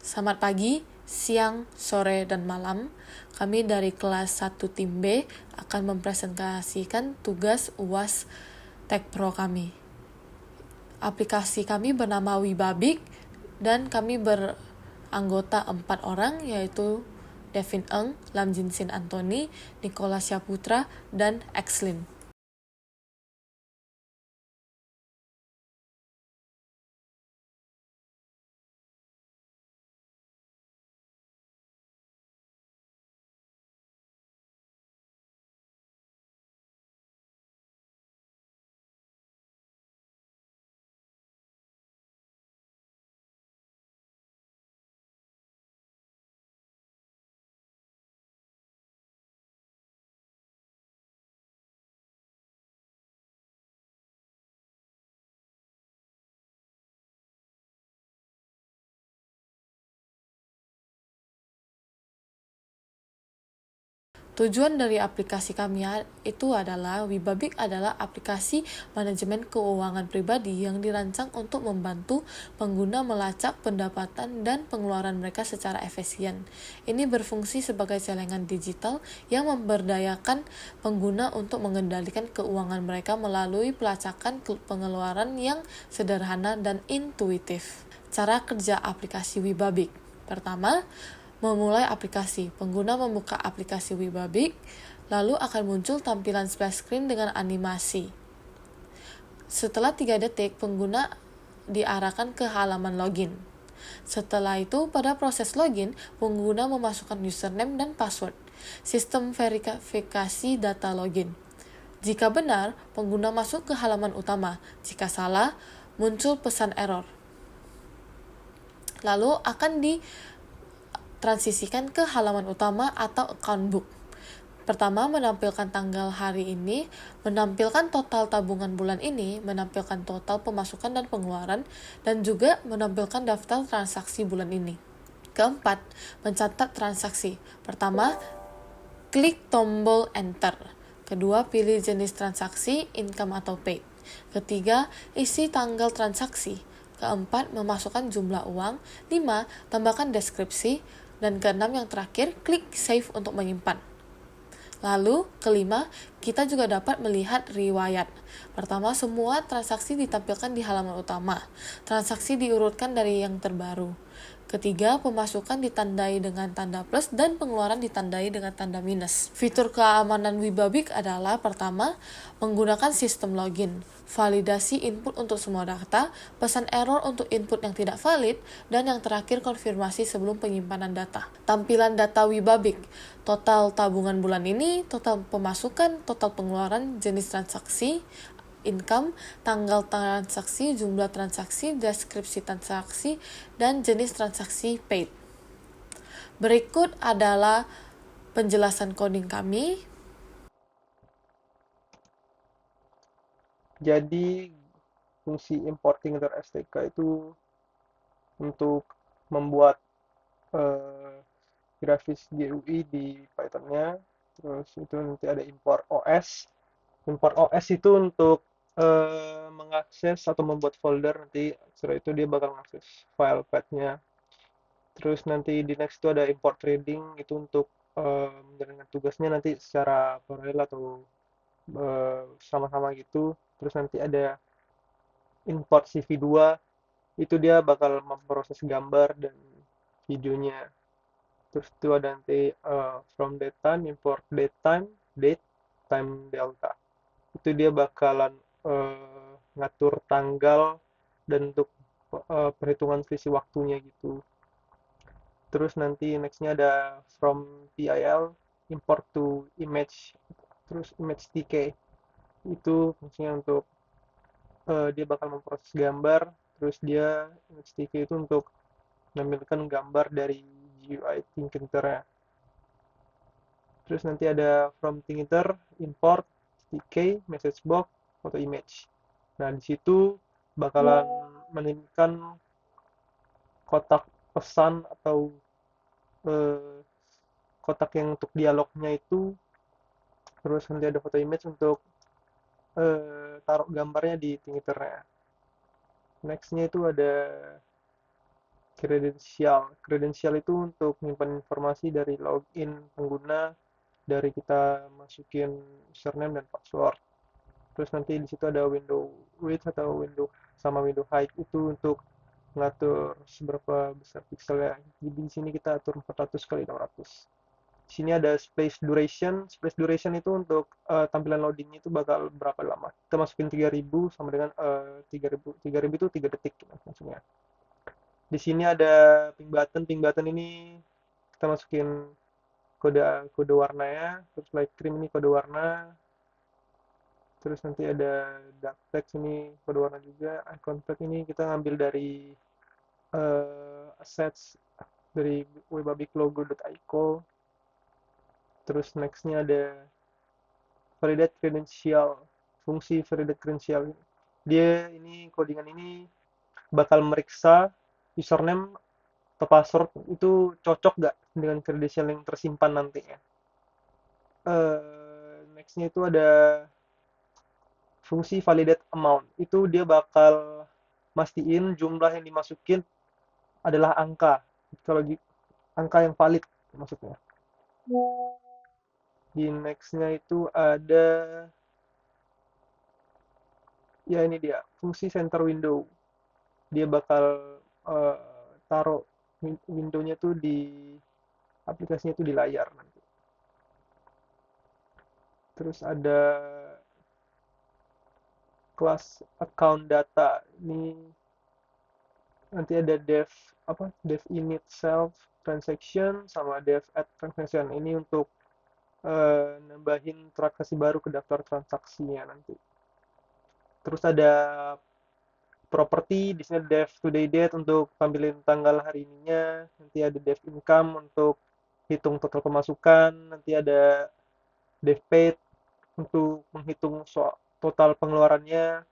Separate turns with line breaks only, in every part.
Selamat pagi, siang, sore, dan malam. Kami dari kelas 1 tim B akan mempresentasikan tugas UAS Tech Pro kami. Aplikasi kami bernama Wibabik dan kami beranggota 4 orang, yaitu Devin Eng, Lamjinsin Anthony, Nicola Syaputra, dan Exlin. Tujuan dari aplikasi kami itu adalah Wibabik adalah aplikasi manajemen keuangan pribadi yang dirancang untuk membantu pengguna melacak pendapatan dan pengeluaran mereka secara efisien. Ini berfungsi sebagai celengan digital yang memberdayakan pengguna untuk mengendalikan keuangan mereka melalui pelacakan pengeluaran yang sederhana dan intuitif. Cara kerja aplikasi Wibabik. Pertama, memulai aplikasi. Pengguna membuka aplikasi Wibabik, lalu akan muncul tampilan splash screen dengan animasi. Setelah 3 detik, pengguna diarahkan ke halaman login. Setelah itu, pada proses login, pengguna memasukkan username dan password. Sistem verifikasi data login. Jika benar, pengguna masuk ke halaman utama. Jika salah, muncul pesan error. Lalu akan transisikan ke halaman utama atau account book. Pertama, menampilkan tanggal hari ini, menampilkan total tabungan bulan ini, menampilkan total pemasukan dan pengeluaran, dan juga menampilkan daftar transaksi bulan ini. Keempat, mencatat transaksi. Pertama, klik tombol enter. Kedua, pilih jenis transaksi, income atau paid. Ketiga, isi tanggal transaksi. Keempat, memasukkan jumlah uang. 5, tambahkan deskripsi. Dan keenam yang terakhir, klik save untuk menyimpan. Lalu, kelima, kita juga dapat melihat riwayat. Pertama, semua transaksi ditampilkan di halaman utama. Transaksi diurutkan dari yang terbaru. Ketiga, pemasukan ditandai dengan tanda plus dan pengeluaran ditandai dengan tanda minus. Fitur keamanan Wibabik adalah pertama, menggunakan sistem login, validasi input untuk semua data, pesan error untuk input yang tidak valid, dan yang terakhir konfirmasi sebelum penyimpanan data. Tampilan data Wibabik, total tabungan bulan ini, total pemasukan, total pengeluaran, jenis transaksi, income, tanggal transaksi, jumlah transaksi, deskripsi transaksi, dan jenis transaksi paid. Berikut adalah penjelasan coding kami.
Jadi fungsi importing dari STK itu untuk membuat grafis GUI di Python-nya. Terus itu nanti ada import OS. Import OS itu untuk mengakses atau membuat folder, nanti setelah itu dia bakal mengakses file path-nya. Terus nanti di next itu ada import trading, itu untuk menjalankan tugasnya nanti secara paralel atau sama-sama gitu. Terus nanti ada import CV2, itu dia bakal memproses gambar dan videonya. Terus itu ada nanti from datetime, import datetime, date, time delta. Itu dia bakalan ngatur tanggal dan untuk perhitungan selisih waktunya gitu. Terus nanti nextnya ada from PIL, import to image, terus image TK. Itu fungsinya untuk dia bakal memproses gambar, terus dia image TK itu untuk menampilkan gambar dari GUI Thinker-nya. Terus nanti ada from Thinker, import, TK, message box, foto image. Nah, di situ bakalan menanimkan kotak pesan atau eh, kotak yang untuk dialognya itu. Terus nanti ada foto image untuk taruh gambarnya di Thinker-nya. Nextnya itu ada Kredensial itu untuk menyimpan informasi dari login pengguna, dari kita masukin username dan password. Terus nanti di situ ada window width atau window sama window height itu untuk mengatur seberapa besar pixelnya. Jadi di sini kita atur 400 kali 600. Di sini ada space duration. Space duration itu untuk tampilan loadingnya itu bakal berapa lama. Kita masukin 3000 sama dengan 3000. 3000 itu 3 detik maksudnya. Di sini ada ping button. Ping button ini kita masukin kode kode warnanya. Terus light cream ini kode warna. Terus nanti ada dark text ini kode warna juga. Icon tag ini kita ngambil dari assets dari webabiklogo.io. Terus nextnya ada validate credential, fungsi validate credential. Dia ini codingan ini bakal meriksa username atau password itu cocok gak dengan credential yang tersimpan nantinya. Nextnya itu ada fungsi validate amount. Itu dia bakal mastiin jumlah yang dimasukin adalah angka. Kalau angka yang valid maksudnya. Di nextnya itu ada, ya ini dia, fungsi center window. Dia bakal eh, taruh window-nya tuh di aplikasinya tuh di layar nanti. Terus ada kelas account data. Ini nanti ada dev init self transaction sama dev add transaction. Ini untuk nambahin transaksi baru ke daftar transaksinya nanti. Terus ada property, di sini dev today date untuk tampilin tanggal hari ininya, nanti ada dev income untuk hitung total pemasukan, nanti ada dev paid untuk menghitung total pengeluarannya,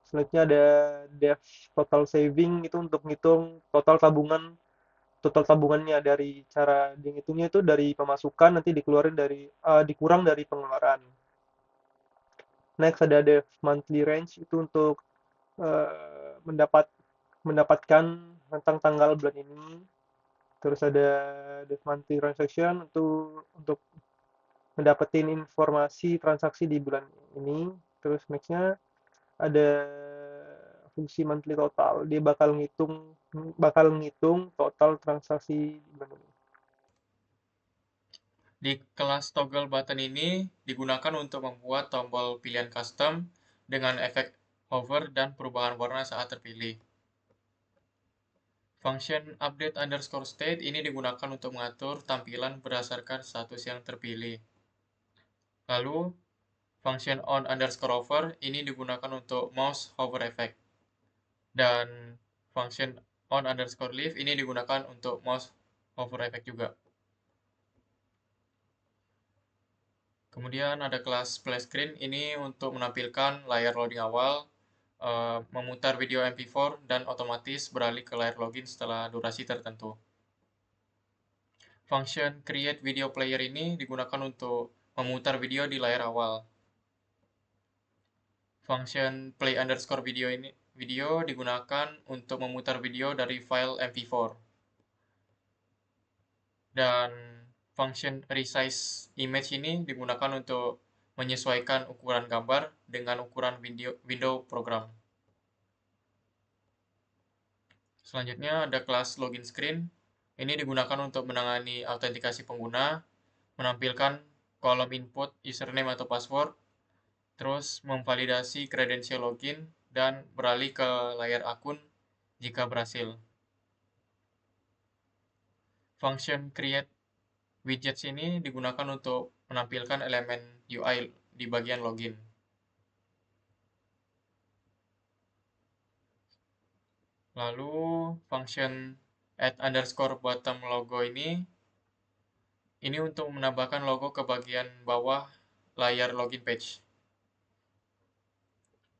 selanjutnya ada dev total saving itu untuk menghitung total tabungannya dari cara dihitungnya itu dari pemasukan nanti dikeluarin dari dikurang dari pengeluaran. Next ada dev monthly range itu untuk mendapatkan tentang tanggal bulan ini. Terus ada dev monthly transaction untuk mendapatkan informasi transaksi di bulan ini. Terus nextnya ada fungsi monthly total. Dia bakal ngitung total transaksi di bulan ini.
Di kelas toggle button ini digunakan untuk membuat tombol pilihan custom dengan efek hover dan perubahan warna saat terpilih. Function update underscore state ini digunakan untuk mengatur tampilan berdasarkan status yang terpilih. Lalu, function on underscore hover ini digunakan untuk mouse hover effect. Dan function on underscore leave ini digunakan untuk mouse hover effect juga. Kemudian ada kelas splash screen ini untuk menampilkan layar loading awal, memutar video MP4, dan otomatis beralih ke layar login setelah durasi tertentu. Function create video player ini digunakan untuk memutar video di layar awal. Function play underscore video digunakan untuk memutar video dari file MP4. Dan function resize image ini digunakan untuk menyesuaikan ukuran gambar dengan ukuran window program. Selanjutnya ada kelas login screen. Ini digunakan untuk menangani autentikasi pengguna, menampilkan kolom input username atau password, terus memvalidasi kredensial login, dan beralih ke layar akun jika berhasil. Function create widgets ini digunakan untuk menampilkan elemen UI di bagian login. Lalu function add underscore bottom logo ini untuk menambahkan logo ke bagian bawah layar login page.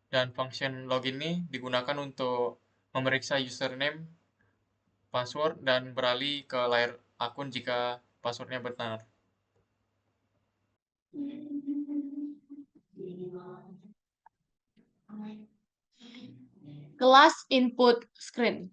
Dan function login ini digunakan untuk memeriksa username, password, dan beralih ke layar akun jika passwordnya benar.
Kelas input screen.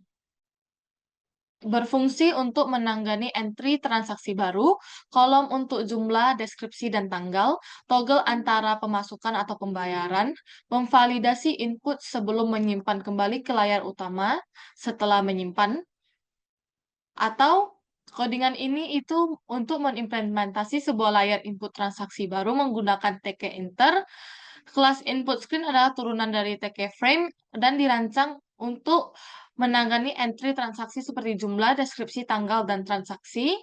berfungsi untuk menangani entry transaksi baru, kolom untuk jumlah, deskripsi, dan tanggal, toggle antara pemasukan atau pembayaran, memvalidasi input sebelum menyimpan kembali ke layar utama setelah menyimpan, atau codingan ini itu untuk mengimplementasi sebuah layar input transaksi baru menggunakan TK Enter. Kelas input screen adalah turunan dari TK Frame dan dirancang untuk menangani entry transaksi seperti jumlah, deskripsi, tanggal, dan transaksi.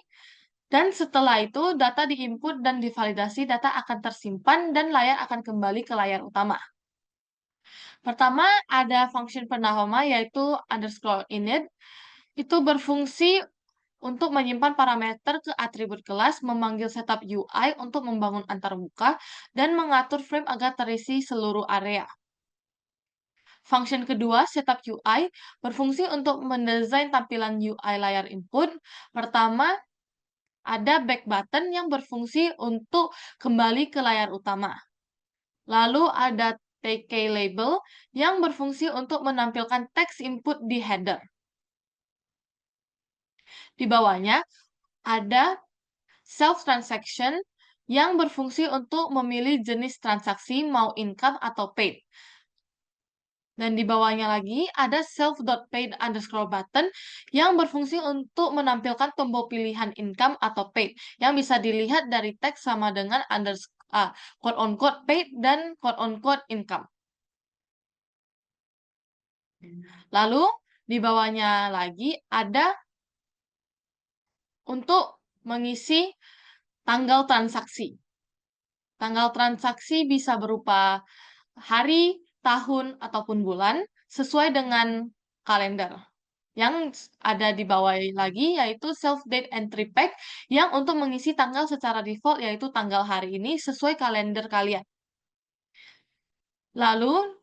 Dan setelah itu, data diinput dan divalidasi, data akan tersimpan dan layar akan kembali ke layar utama. Pertama, ada function pendahama yaitu underscore init. Itu berfungsi untuk menyimpan parameter ke atribut kelas, memanggil setup UI untuk membangun antarmuka, dan mengatur frame agar terisi seluruh area. Function kedua, setup UI, berfungsi untuk mendesain tampilan UI layar input. Pertama, ada back button yang berfungsi untuk kembali ke layar utama. Lalu ada TK label yang berfungsi untuk menampilkan teks input di header. Di bawahnya ada self transaction yang berfungsi untuk memilih jenis transaksi mau income atau paid. Dan di bawahnya lagi ada self.paid underscore button yang berfungsi untuk menampilkan tombol pilihan income atau paid yang bisa dilihat dari teks sama dengan quote on quote paid dan quote on quote income. Lalu di bawahnya lagi ada untuk mengisi tanggal transaksi. Tanggal transaksi bisa berupa hari, tahun, ataupun bulan sesuai dengan kalender. Yang ada di bawah lagi yaitu self-date entry pack yang untuk mengisi tanggal secara default yaitu tanggal hari ini sesuai kalender kalian. Lalu,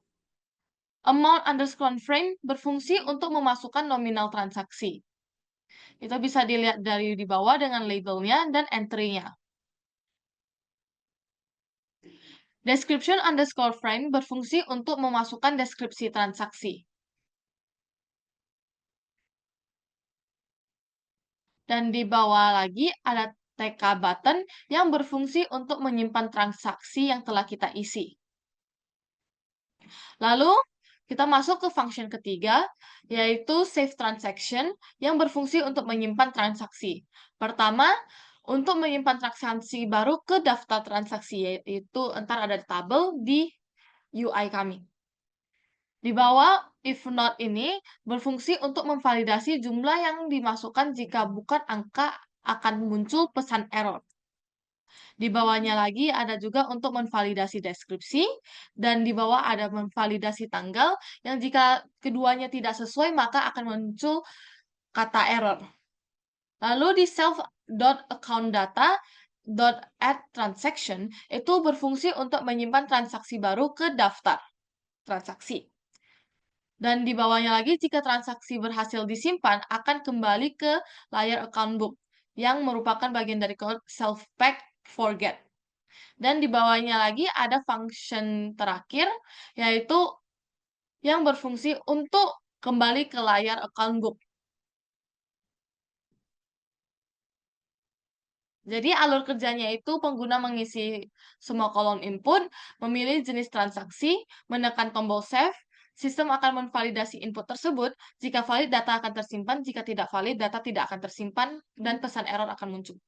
amount underscore frame berfungsi untuk memasukkan nominal transaksi. Itu bisa dilihat dari di bawah dengan labelnya dan entry-nya. Description underscore frame berfungsi untuk memasukkan deskripsi transaksi. Dan di bawah lagi ada TK button yang berfungsi untuk menyimpan transaksi yang telah kita isi. Lalu, kita masuk ke function ketiga, yaitu save transaction yang berfungsi untuk menyimpan transaksi. Pertama, untuk menyimpan transaksi baru ke daftar transaksi, yaitu ntar ada tabel di UI kami. Di bawah if not ini berfungsi untuk memvalidasi jumlah yang dimasukkan jika bukan angka akan muncul pesan error. Di bawahnya lagi ada juga untuk memvalidasi deskripsi dan di bawah ada memvalidasi tanggal yang jika keduanya tidak sesuai maka akan muncul kata error. Lalu di self.accountData.add transaction itu berfungsi untuk menyimpan transaksi baru ke daftar transaksi. Dan di bawahnya lagi, jika transaksi berhasil disimpan, akan kembali ke layar account book, yang merupakan bagian dari code self-pack forget. Dan di bawahnya lagi ada function terakhir, yaitu yang berfungsi untuk kembali ke layar account book. Jadi alur kerjanya itu pengguna mengisi semua kolom input, memilih jenis transaksi, menekan tombol save, sistem akan memvalidasi input tersebut. Jika valid, data akan tersimpan. Jika tidak valid, data tidak akan tersimpan dan pesan error akan muncul.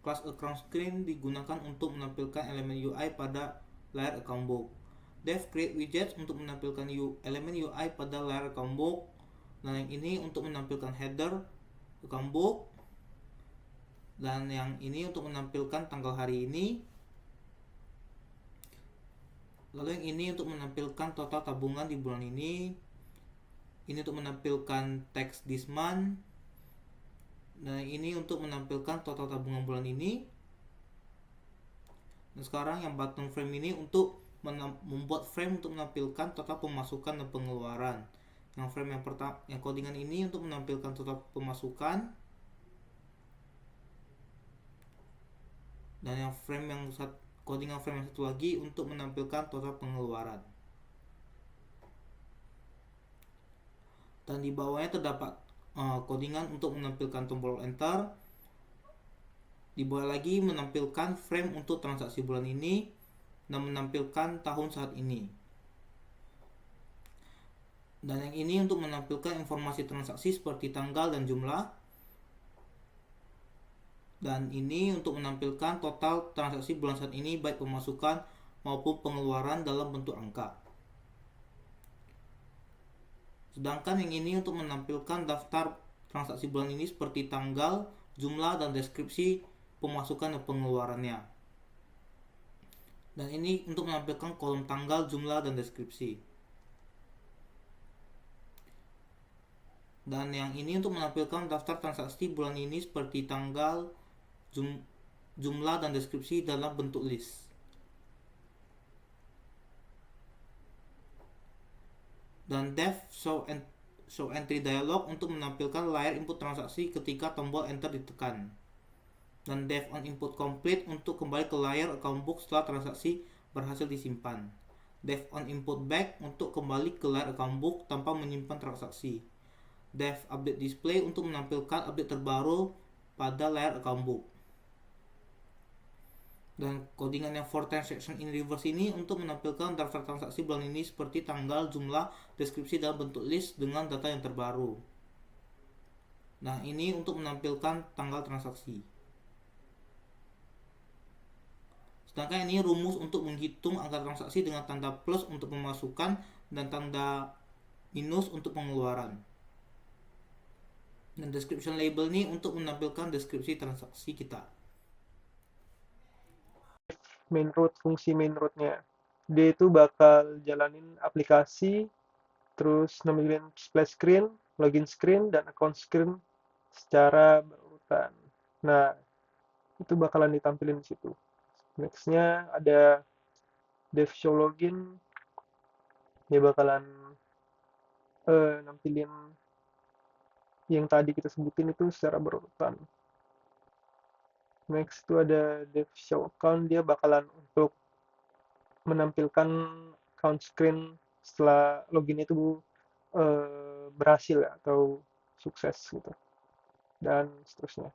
Kelas account screen digunakan untuk menampilkan elemen UI pada layar account book. Dev create widgets untuk menampilkan elemen UI pada layar account book. Dan yang ini untuk menampilkan header account book. Dan yang ini untuk menampilkan tanggal hari ini. Lalu yang ini untuk menampilkan total tabungan di bulan ini. Ini untuk menampilkan teks this month. Dan ini untuk menampilkan total tabungan bulan ini. Dan sekarang yang button frame ini untuk membuat frame untuk menampilkan total pemasukan dan pengeluaran. Yang frame yang pertama, yang codingan ini untuk menampilkan total pemasukan. Dan yang codingan frame yang satu lagi untuk menampilkan total pengeluaran. Dan di bawahnya terdapat codingan untuk menampilkan tombol enter. Di bawah lagi menampilkan frame untuk transaksi bulan ini dan menampilkan tahun saat ini. Dan yang ini untuk menampilkan informasi transaksi seperti tanggal dan jumlah. Dan ini untuk menampilkan total transaksi bulan saat ini baik pemasukan maupun pengeluaran dalam bentuk angka. Sedangkan yang ini untuk menampilkan daftar transaksi bulan ini seperti tanggal, jumlah, dan deskripsi pemasukan dan pengeluarannya. Dan ini untuk menampilkan kolom tanggal, jumlah, dan deskripsi. Dan yang ini untuk menampilkan daftar transaksi bulan ini seperti tanggal, jumlah, dan deskripsi dalam bentuk list. Dan dev show entry dialog untuk menampilkan layar input transaksi ketika tombol enter ditekan. Dan dev on input complete untuk kembali ke layar account book setelah transaksi berhasil disimpan. Dev on input back untuk kembali ke layar account book tanpa menyimpan transaksi. Dev update display untuk menampilkan update terbaru pada layar account book. Dan codingan yang for transaction in reverse ini untuk menampilkan daftar transaksi bulan ini seperti tanggal, jumlah, deskripsi dalam bentuk list dengan data yang terbaru. Nah, ini untuk menampilkan tanggal transaksi. Sedangkan ini rumus untuk menghitung angka transaksi dengan tanda plus untuk pemasukan dan tanda minus untuk pengeluaran. Dan description label ini untuk menampilkan deskripsi transaksi kita.
Main root, fungsi main rootnya. Dia itu bakal jalanin aplikasi, terus nampilin splash screen, login screen, dan account screen secara berurutan. Nah, itu bakalan ditampilin di situ. Nextnya ada dev show login, dia bakalan nampilin yang tadi kita sebutin itu secara berurutan. Next itu ada dev show account, dia bakalan untuk menampilkan account screen setelah login itu berhasil ya, atau sukses gitu, dan seterusnya.